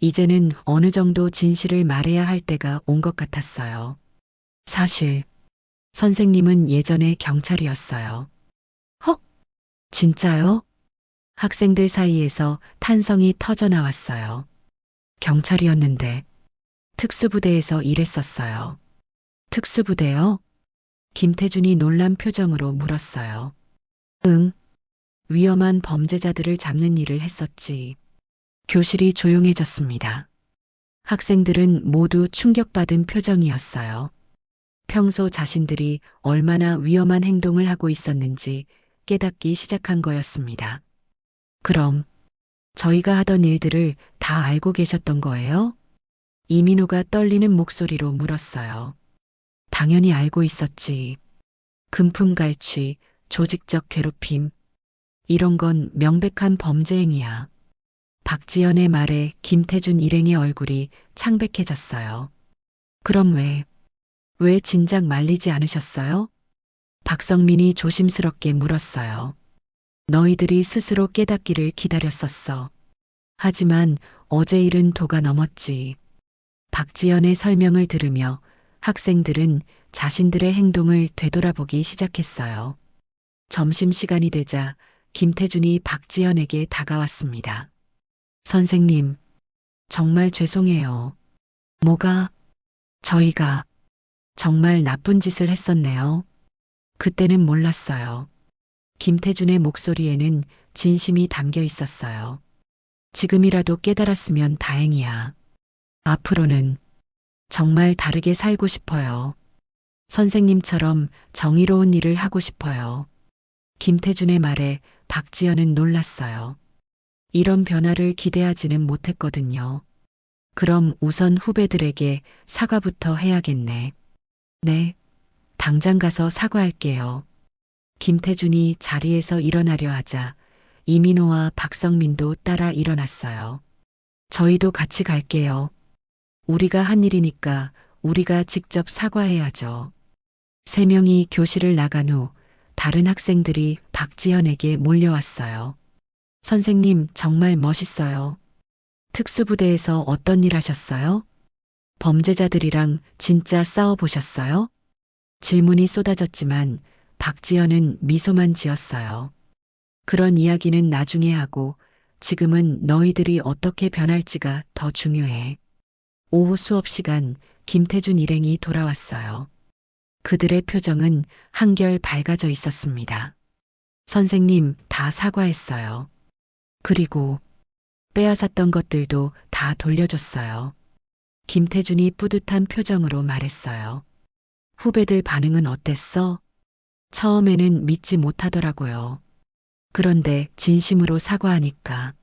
이제는 어느 정도 진실을 말해야 할 때가 온 것 같았어요. 사실, 선생님은 예전에 경찰이었어요. 헉, 진짜요? 학생들 사이에서 탄성이 터져 나왔어요. 경찰이었는데, 특수부대에서 일했었어요. 특수부대요? 김태준이 놀란 표정으로 물었어요. 응, 위험한 범죄자들을 잡는 일을 했었지. 교실이 조용해졌습니다. 학생들은 모두 충격받은 표정이었어요. 평소 자신들이 얼마나 위험한 행동을 하고 있었는지 깨닫기 시작한 거였습니다. 그럼 저희가 하던 일들을 다 알고 계셨던 거예요? 이민호가 떨리는 목소리로 물었어요. 당연히 알고 있었지. 금품 갈취, 조직적 괴롭힘, 이런 건 명백한 범죄 행위야. 박지연의 말에 김태준 일행의 얼굴이 창백해졌어요. 그럼 왜 진작 말리지 않으셨어요? 박성민이 조심스럽게 물었어요. 너희들이 스스로 깨닫기를 기다렸었어. 하지만 어제 일은 도가 넘었지. 박지연의 설명을 들으며 학생들은 자신들의 행동을 되돌아보기 시작했어요. 점심시간이 되자 김태준이 박지연에게 다가왔습니다. 선생님, 정말 죄송해요. 뭐가? 저희가 정말 나쁜 짓을 했었네요. 그때는 몰랐어요. 김태준의 목소리에는 진심이 담겨 있었어요. 지금이라도 깨달았으면 다행이야. 앞으로는 정말 다르게 살고 싶어요. 선생님처럼 정의로운 일을 하고 싶어요. 김태준의 말에 박지연은 놀랐어요. 이런 변화를 기대하지는 못했거든요. 그럼 우선 후배들에게 사과부터 해야겠네. 네, 당장 가서 사과할게요. 김태준이 자리에서 일어나려 하자 이민호와 박성민도 따라 일어났어요. 저희도 같이 갈게요. 우리가 한 일이니까 우리가 직접 사과해야죠. 세 명이 교실을 나간 후 다른 학생들이 박지연에게 몰려왔어요. 선생님, 정말 멋있어요. 특수부대에서 어떤 일 하셨어요? 범죄자들이랑 진짜 싸워보셨어요? 질문이 쏟아졌지만 박지연은 미소만 지었어요. 그런 이야기는 나중에 하고 지금은 너희들이 어떻게 변할지가 더 중요해. 오후 수업 시간 김태준 일행이 돌아왔어요. 그들의 표정은 한결 밝아져 있었습니다. 선생님, 다 사과했어요. 그리고 빼앗았던 것들도 다 돌려줬어요. 김태준이 뿌듯한 표정으로 말했어요. 후배들 반응은 어땠어? 처음에는 믿지 못하더라고요. 그런데 진심으로 사과하니까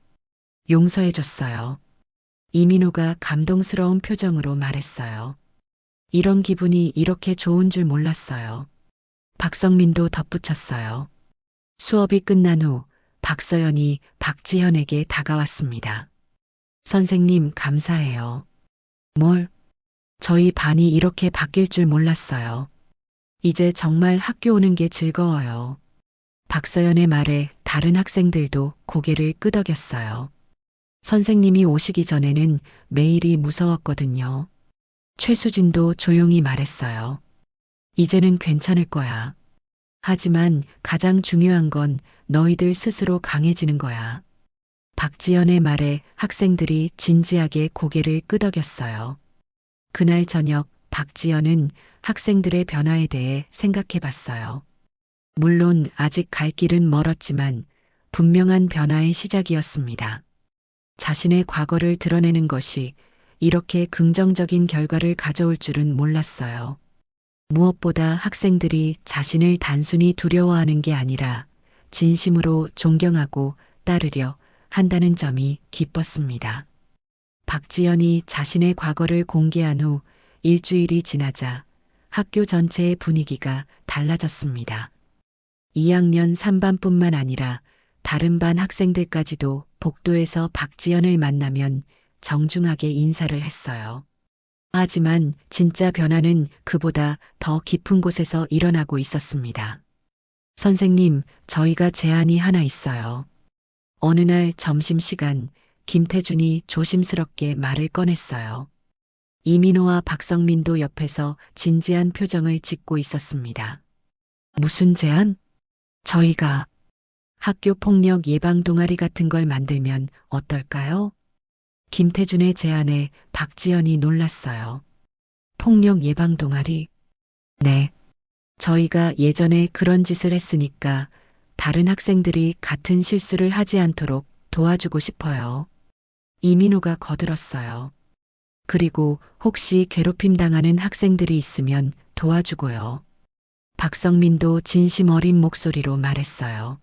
용서해줬어요. 이민호가 감동스러운 표정으로 말했어요. 이런 기분이 이렇게 좋은 줄 몰랐어요. 박성민도 덧붙였어요. 수업이 끝난 후 박서연이 박지현에게 다가왔습니다. 선생님, 감사해요. 뭘? 저희 반이 이렇게 바뀔 줄 몰랐어요. 이제 정말 학교 오는 게 즐거워요. 박서연의 말에 다른 학생들도 고개를 끄덕였어요. 선생님이 오시기 전에는 매일이 무서웠거든요. 최수진도 조용히 말했어요. 이제는 괜찮을 거야. 하지만 가장 중요한 건 너희들 스스로 강해지는 거야. 박지연의 말에 학생들이 진지하게 고개를 끄덕였어요. 그날 저녁 박지연은 학생들의 변화에 대해 생각해 봤어요. 물론 아직 갈 길은 멀었지만 분명한 변화의 시작이었습니다. 자신의 과거를 드러내는 것이 이렇게 긍정적인 결과를 가져올 줄은 몰랐어요. 무엇보다 학생들이 자신을 단순히 두려워하는 게 아니라 진심으로 존경하고 따르려 한다는 점이 기뻤습니다. 박지연이 자신의 과거를 공개한 후 일주일이 지나자 학교 전체의 분위기가 달라졌습니다. 2학년 3반뿐만 아니라 다른 반 학생들까지도 복도에서 박지연을 만나면 정중하게 인사를 했어요. 하지만 진짜 변화는 그보다 더 깊은 곳에서 일어나고 있었습니다. 선생님, 저희가 제안이 하나 있어요. 어느 날 점심시간 김태준이 조심스럽게 말을 꺼냈어요. 이민호와 박성민도 옆에서 진지한 표정을 짓고 있었습니다. 무슨 제안? 저희가 학교 폭력 예방 동아리 같은 걸 만들면 어떨까요? 김태준의 제안에 박지연이 놀랐어요. 폭력 예방 동아리? 네. 저희가 예전에 그런 짓을 했으니까 다른 학생들이 같은 실수를 하지 않도록 도와주고 싶어요. 이민호가 거들었어요. 그리고 혹시 괴롭힘 당하는 학생들이 있으면 도와주고요. 박성민도 진심 어린 목소리로 말했어요.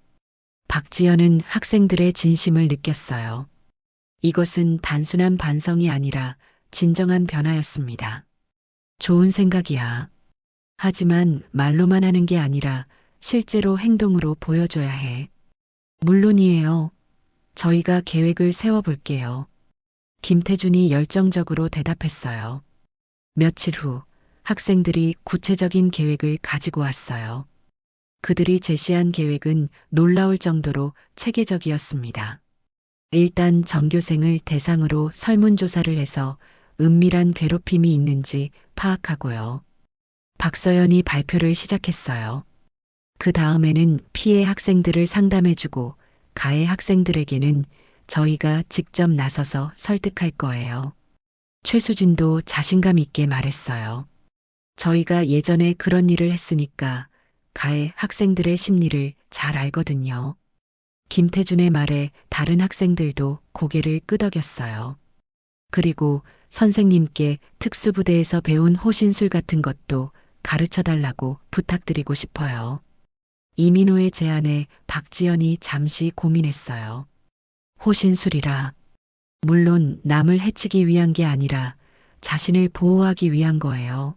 박지연은 학생들의 진심을 느꼈어요. 이것은 단순한 반성이 아니라 진정한 변화였습니다. 좋은 생각이야. 하지만 말로만 하는 게 아니라 실제로 행동으로 보여줘야 해. 물론이에요. 저희가 계획을 세워볼게요. 김태준이 열정적으로 대답했어요. 며칠 후 학생들이 구체적인 계획을 가지고 왔어요. 그들이 제시한 계획은 놀라울 정도로 체계적이었습니다. 일단 전교생을 대상으로 설문조사를 해서 은밀한 괴롭힘이 있는지 파악하고요. 박서연이 발표를 시작했어요. 그 다음에는 피해 학생들을 상담해주고 가해 학생들에게는 저희가 직접 나서서 설득할 거예요. 최수진도 자신감 있게 말했어요. 저희가 예전에 그런 일을 했으니까 가해 학생들의 심리를 잘 알거든요. 김태준의 말에 다른 학생들도 고개를 끄덕였어요. 그리고 선생님께 특수부대에서 배운 호신술 같은 것도 가르쳐 달라고 부탁드리고 싶어요. 이민호의 제안에 박지연이 잠시 고민했어요. 호신술이라. 물론 남을 해치기 위한 게 아니라 자신을 보호하기 위한 거예요.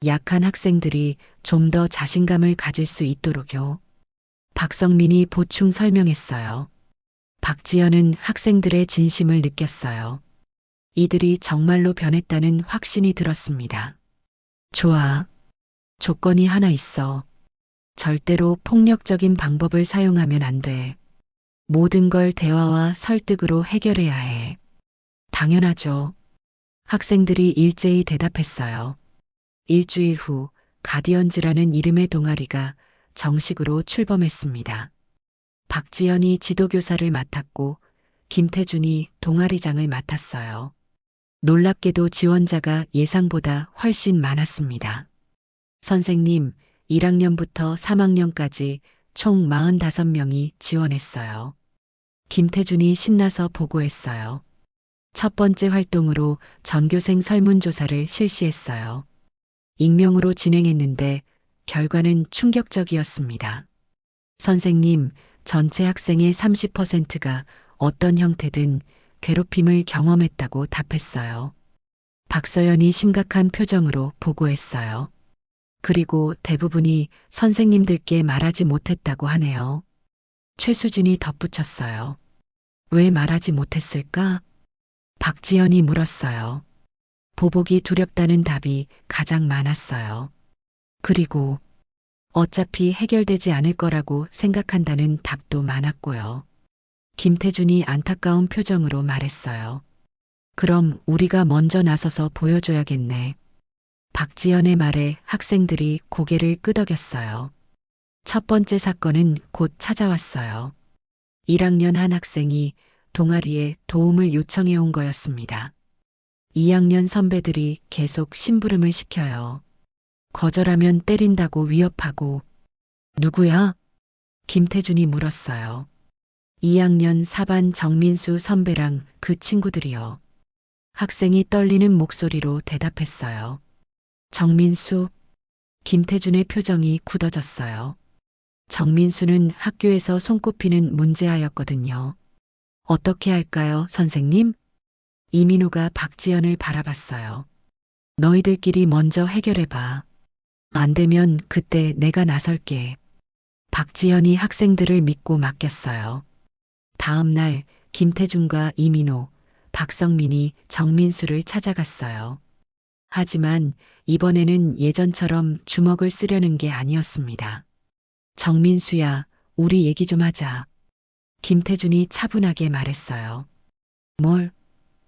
약한 학생들이 좀 더 자신감을 가질 수 있도록요. 박성민이 보충 설명했어요. 박지연은 학생들의 진심을 느꼈어요. 이들이 정말로 변했다는 확신이 들었습니다. 좋아. 조건이 하나 있어. 절대로 폭력적인 방법을 사용하면 안 돼. 모든 걸 대화와 설득으로 해결해야 해. 당연하죠. 학생들이 일제히 대답했어요. 일주일 후 가디언즈라는 이름의 동아리가 정식으로 출범했습니다. 박지연이 지도교사를 맡았고 김태준이 동아리장을 맡았어요. 놀랍게도 지원자가 예상보다 훨씬 많았습니다. 선생님, 1학년부터 3학년까지 총 45명이 지원했어요. 김태준이 신나서 보고했어요. 첫 번째 활동으로 전교생 설문조사를 실시했어요. 익명으로 진행했는데 결과는 충격적이었습니다. 선생님, 전체 학생의 30%가 어떤 형태든 괴롭힘을 경험했다고 답했어요. 박서연이 심각한 표정으로 보고했어요. 그리고 대부분이 선생님들께 말하지 못했다고 하네요. 최수진이 덧붙였어요. 왜 말하지 못했을까? 박지연이 물었어요. 보복이 두렵다는 답이 가장 많았어요. 그리고 어차피 해결되지 않을 거라고 생각한다는 답도 많았고요. 김태준이 안타까운 표정으로 말했어요. 그럼 우리가 먼저 나서서 보여줘야겠네. 박지연의 말에 학생들이 고개를 끄덕였어요. 첫 번째 사건은 곧 찾아왔어요. 1학년 한 학생이 동아리에 도움을 요청해 온 거였습니다. 2학년 선배들이 계속 심부름을 시켜요. 거절하면 때린다고 위협하고. 누구야? 김태준이 물었어요. 2학년 4반 정민수 선배랑 그 친구들이요. 학생이 떨리는 목소리로 대답했어요. 정민수. 김태준의 표정이 굳어졌어요. 정민수는 학교에서 손꼽히는 문제아였거든요. 어떻게 할까요, 선생님? 이민호가 박지연을 바라봤어요. 너희들끼리 먼저 해결해봐. 안 되면 그때 내가 나설게. 박지연이 학생들을 믿고 맡겼어요. 다음 날 김태준과 이민호, 박성민이 정민수를 찾아갔어요. 하지만 이번에는 예전처럼 주먹을 쓰려는 게 아니었습니다. 정민수야, 우리 얘기 좀 하자. 김태준이 차분하게 말했어요. 뭘?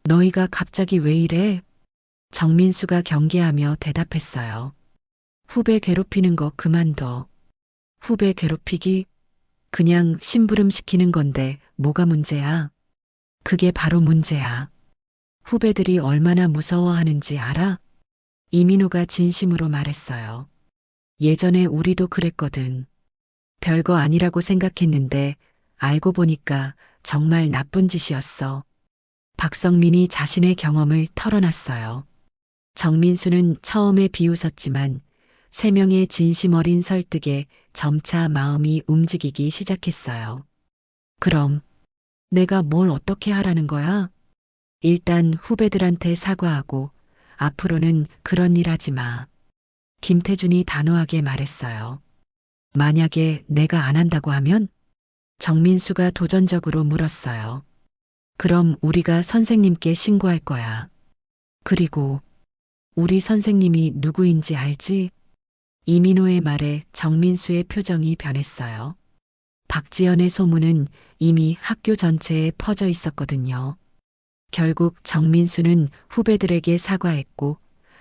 너희가 갑자기 왜 이래? 정민수가 경계하며 대답했어요. 후배 괴롭히는 거 그만둬. 후배 괴롭히기? 그냥 심부름 시키는 건데 뭐가 문제야? 그게 바로 문제야. 후배들이 얼마나 무서워하는지 알아? 이민호가 진심으로 말했어요. 예전에 우리도 그랬거든. 별거 아니라고 생각했는데 알고 보니까 정말 나쁜 짓이었어. 박성민이 자신의 경험을 털어놨어요. 정민수는 처음에 비웃었지만 3명의 진심 어린 설득에 점차 마음이 움직이기 시작했어요. 그럼 내가 뭘 어떻게 하라는 거야? 일단 후배들한테 사과하고 앞으로는 그런 일 하지 마. 김태준이 단호하게 말했어요. 만약에 내가 안 한다고 하면? 정민수가 도전적으로 물었어요. 그럼 우리가 선생님께 신고할 거야. 그리고 우리 선생님이 누구인지 알지? 이민호의 말에 정민수의 표정이 변했어요. 박지연의 소문은 이미 학교 전체에 퍼져 있었거든요. 결국 정민수는 후배들에게 사과했고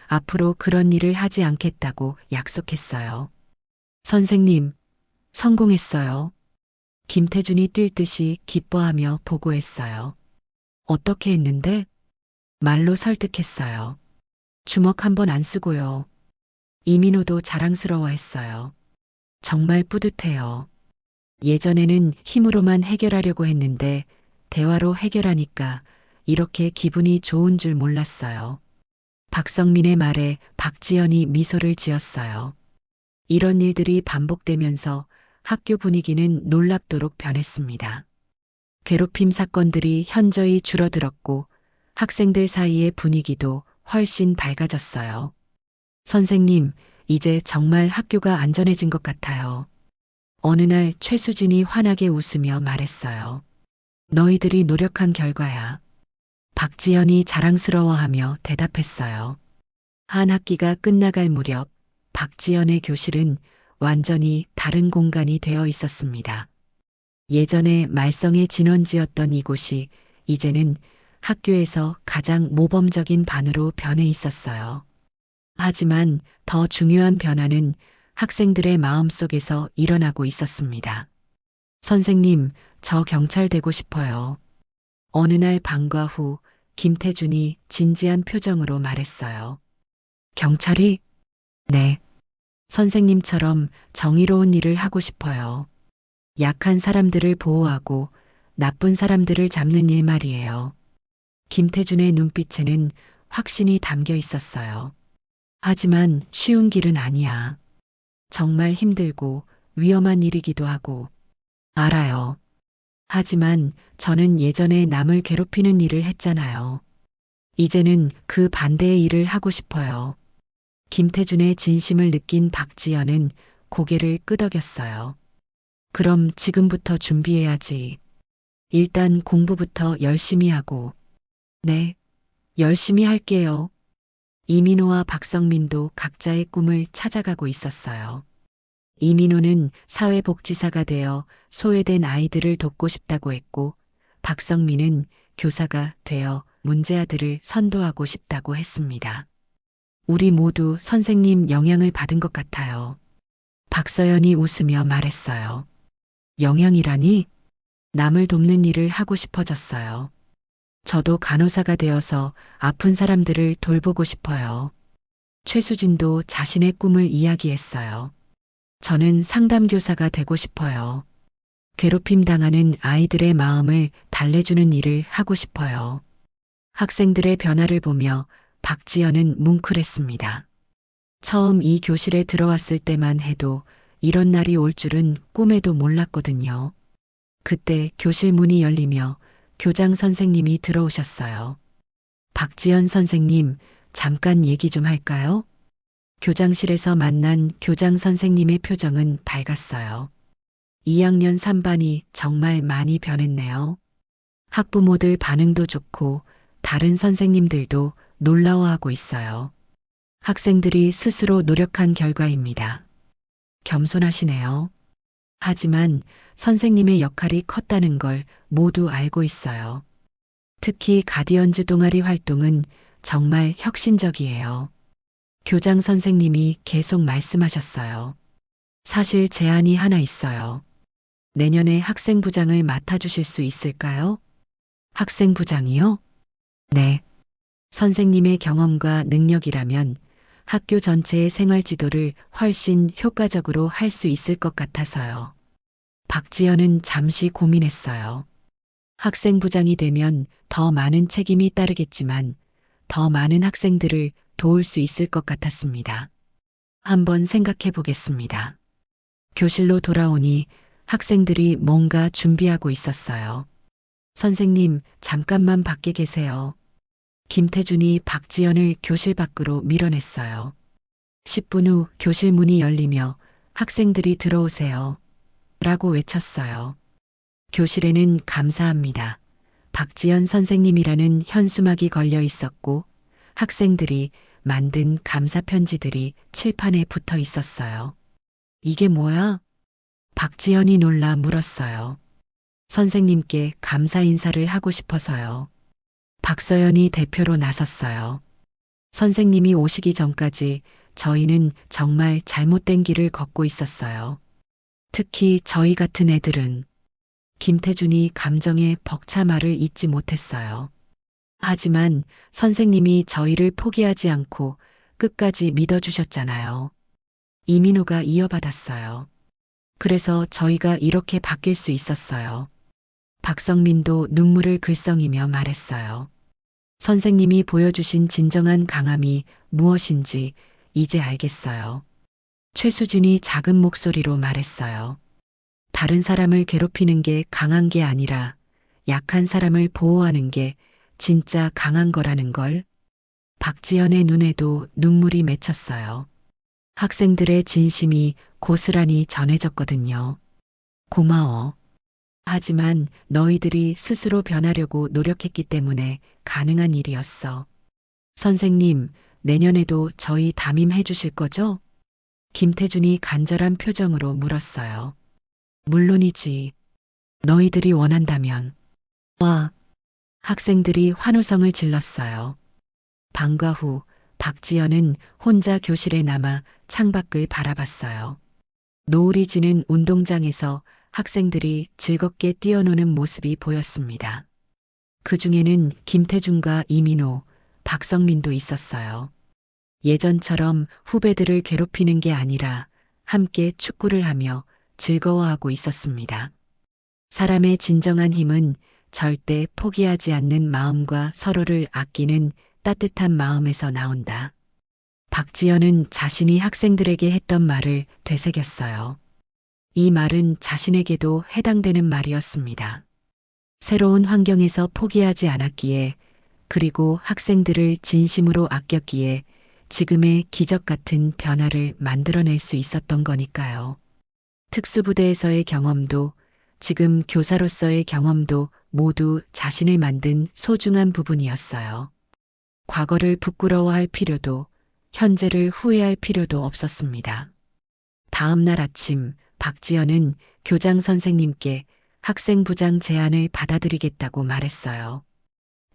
앞으로 그런 일을 하지 않겠다고 약속했어요. 선생님, 성공했어요. 김태준이 뛸 듯이 기뻐하며 보고했어요. 어떻게 했는데? 말로 설득했어요. 주먹 한 번 안 쓰고요. 이민호도 자랑스러워했어요. 정말 뿌듯해요. 예전에는 힘으로만 해결하려고 했는데 대화로 해결하니까 이렇게 기분이 좋은 줄 몰랐어요. 박성민의 말에 박지연이 미소를 지었어요. 이런 일들이 반복되면서 학교 분위기는 놀랍도록 변했습니다. 괴롭힘 사건들이 현저히 줄어들었고 학생들 사이의 분위기도 훨씬 밝아졌어요. 선생님, 이제 정말 학교가 안전해진 것 같아요. 어느 날 최수진이 환하게 웃으며 말했어요. 너희들이 노력한 결과야. 박지연이 자랑스러워하며 대답했어요. 한 학기가 끝나갈 무렵 박지연의 교실은 완전히 다른 공간이 되어 있었습니다. 예전에 말썽의 진원지였던 이곳이 이제는 학교에서 가장 모범적인 반으로 변해 있었어요. 하지만 더 중요한 변화는 학생들의 마음속에서 일어나고 있었습니다. 선생님, 저 경찰 되고 싶어요. 어느 날 방과 후 김태준이 진지한 표정으로 말했어요. 경찰이? 네. 선생님처럼 정의로운 일을 하고 싶어요. 약한 사람들을 보호하고 나쁜 사람들을 잡는 일 말이에요. 김태준의 눈빛에는 확신이 담겨 있었어요. 하지만 쉬운 길은 아니야. 정말 힘들고 위험한 일이기도 하고. 알아요. 하지만 저는 예전에 남을 괴롭히는 일을 했잖아요. 이제는 그 반대의 일을 하고 싶어요. 김태준의 진심을 느낀 박지연은 고개를 끄덕였어요. 그럼 지금부터 준비해야지. 일단 공부부터 열심히 하고. 네, 열심히 할게요. 이민호와 박성민도 각자의 꿈을 찾아가고 있었어요. 이민호는 사회복지사가 되어 소외된 아이들을 돕고 싶다고 했고, 박성민은 교사가 되어 문제아들을 선도하고 싶다고 했습니다. 우리 모두 선생님 영향을 받은 것 같아요. 박서연이 웃으며 말했어요. 영향이라니? 남을 돕는 일을 하고 싶어졌어요. 저도 간호사가 되어서 아픈 사람들을 돌보고 싶어요. 최수진도 자신의 꿈을 이야기했어요. 저는 상담교사가 되고 싶어요. 괴롭힘 당하는 아이들의 마음을 달래주는 일을 하고 싶어요. 학생들의 변화를 보며 박지연은 뭉클했습니다. 처음 이 교실에 들어왔을 때만 해도 이런 날이 올 줄은 꿈에도 몰랐거든요. 그때 교실 문이 열리며 교장 선생님이 들어오셨어요. 박지연 선생님, 잠깐 얘기 좀 할까요? 교장실에서 만난 교장 선생님의 표정은 밝았어요. 2학년 3반이 정말 많이 변했네요. 학부모들 반응도 좋고 다른 선생님들도 놀라워하고 있어요. 학생들이 스스로 노력한 결과입니다. 겸손하시네요. 하지만 선생님의 역할이 컸다는 걸 모두 알고 있어요. 특히 가디언즈 동아리 활동은 정말 혁신적이에요. 교장 선생님이 계속 말씀하셨어요. 사실 제안이 하나 있어요. 내년에 학생부장을 맡아주실 수 있을까요? 학생부장이요? 네. 선생님의 경험과 능력이라면 학교 전체의 생활 지도를 훨씬 효과적으로 할 수 있을 것 같아서요. 박지연은 잠시 고민했어요. 학생부장이 되면 더 많은 책임이 따르겠지만 더 많은 학생들을 도울 수 있을 것 같았습니다. 한번 생각해 보겠습니다. 교실로 돌아오니 학생들이 뭔가 준비하고 있었어요. 선생님, 잠깐만 밖에 계세요. 김태준이 박지연을 교실 밖으로 밀어냈어요. 10분 후 교실 문이 열리며 학생들이 들어오세요. 라고 외쳤어요. 교실에는 감사합니다. 박지연 선생님이라는 현수막이 걸려 있었고 학생들이 만든 감사 편지들이 칠판에 붙어 있었어요. 이게 뭐야? 박지연이 놀라 물었어요. 선생님께 감사 인사를 하고 싶어서요. 박서연이 대표로 나섰어요. 선생님이 오시기 전까지 저희는 정말 잘못된 길을 걷고 있었어요. 특히 저희 같은 애들은. 김태준이 감정의 벅차말을 잊지 못했어요. 하지만 선생님이 저희를 포기하지 않고 끝까지 믿어주셨잖아요. 이민호가 이어받았어요. 그래서 저희가 이렇게 바뀔 수 있었어요. 박성민도 눈물을 글썽이며 말했어요. 선생님이 보여주신 진정한 강함이 무엇인지 이제 알겠어요. 최수진이 작은 목소리로 말했어요. 다른 사람을 괴롭히는 게 강한 게 아니라 약한 사람을 보호하는 게 진짜 강한 거라는 걸. 박지연의 눈에도 눈물이 맺혔어요. 학생들의 진심이 고스란히 전해졌거든요. 고마워. 하지만 너희들이 스스로 변하려고 노력했기 때문에 가능한 일이었어. 선생님, 내년에도 저희 담임해 주실 거죠? 김태준이 간절한 표정으로 물었어요. 물론이지. 너희들이 원한다면. 와. 학생들이 환호성을 질렀어요. 방과 후 박지연은 혼자 교실에 남아 창밖을 바라봤어요. 노을이 지는 운동장에서 학생들이 즐겁게 뛰어노는 모습이 보였습니다. 그 중에는 김태준과 이민호, 박성민도 있었어요. 예전처럼 후배들을 괴롭히는 게 아니라 함께 축구를 하며 즐거워하고 있었습니다. 사람의 진정한 힘은 절대 포기하지 않는 마음과 서로를 아끼는 따뜻한 마음에서 나온다. 박지연은 자신이 학생들에게 했던 말을 되새겼어요. 이 말은 자신에게도 해당되는 말이었습니다. 새로운 환경에서 포기하지 않았기에, 그리고 학생들을 진심으로 아꼈기에 지금의 기적 같은 변화를 만들어낼 수 있었던 거니까요. 특수부대에서의 경험도 지금 교사로서의 경험도 모두 자신을 만든 소중한 부분이었어요. 과거를 부끄러워할 필요도 현재를 후회할 필요도 없었습니다. 다음 날 아침 박지연은 교장 선생님께 학생부장 제안을 받아들이겠다고 말했어요.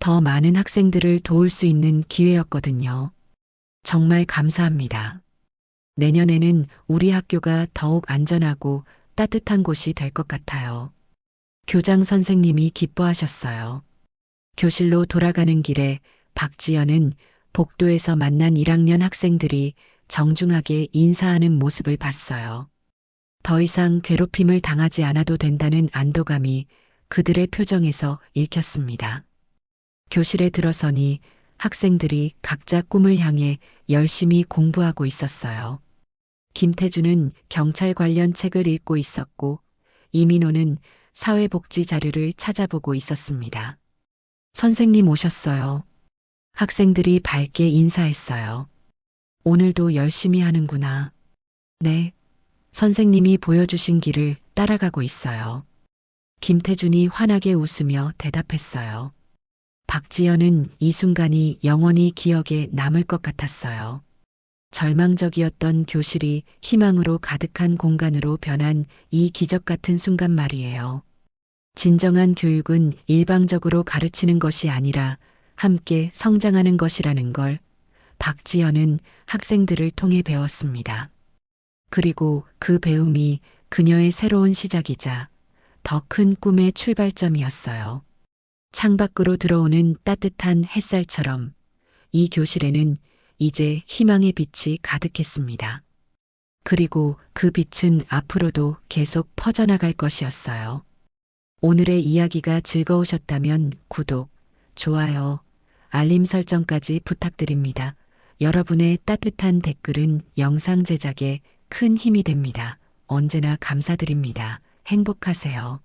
더 많은 학생들을 도울 수 있는 기회였거든요. 정말 감사합니다. 내년에는 우리 학교가 더욱 안전하고 따뜻한 곳이 될 것 같아요. 교장 선생님이 기뻐하셨어요. 교실로 돌아가는 길에 박지연은 복도에서 만난 1학년 학생들이 정중하게 인사하는 모습을 봤어요. 더 이상 괴롭힘을 당하지 않아도 된다는 안도감이 그들의 표정에서 읽혔습니다. 교실에 들어서니 학생들이 각자 꿈을 향해 열심히 공부하고 있었어요. 김태준은 경찰 관련 책을 읽고 있었고 이민호는 사회복지 자료를 찾아보고 있었습니다. 선생님 오셨어요. 학생들이 밝게 인사했어요. 오늘도 열심히 하는구나. 네. 선생님이 보여주신 길을 따라가고 있어요. 김태준이 환하게 웃으며 대답했어요. 박지연은 이 순간이 영원히 기억에 남을 것 같았어요. 절망적이었던 교실이 희망으로 가득한 공간으로 변한 이 기적 같은 순간 말이에요. 진정한 교육은 일방적으로 가르치는 것이 아니라 함께 성장하는 것이라는 걸 박지연은 학생들을 통해 배웠습니다. 그리고 그 배움이 그녀의 새로운 시작이자 더 큰 꿈의 출발점이었어요. 창밖으로 들어오는 따뜻한 햇살처럼 이 교실에는 이제 희망의 빛이 가득했습니다. 그리고 그 빛은 앞으로도 계속 퍼져나갈 것이었어요. 오늘의 이야기가 즐거우셨다면 구독, 좋아요, 알림 설정까지 부탁드립니다. 여러분의 따뜻한 댓글은 영상 제작에 큰 힘이 됩니다. 언제나 감사드립니다. 행복하세요.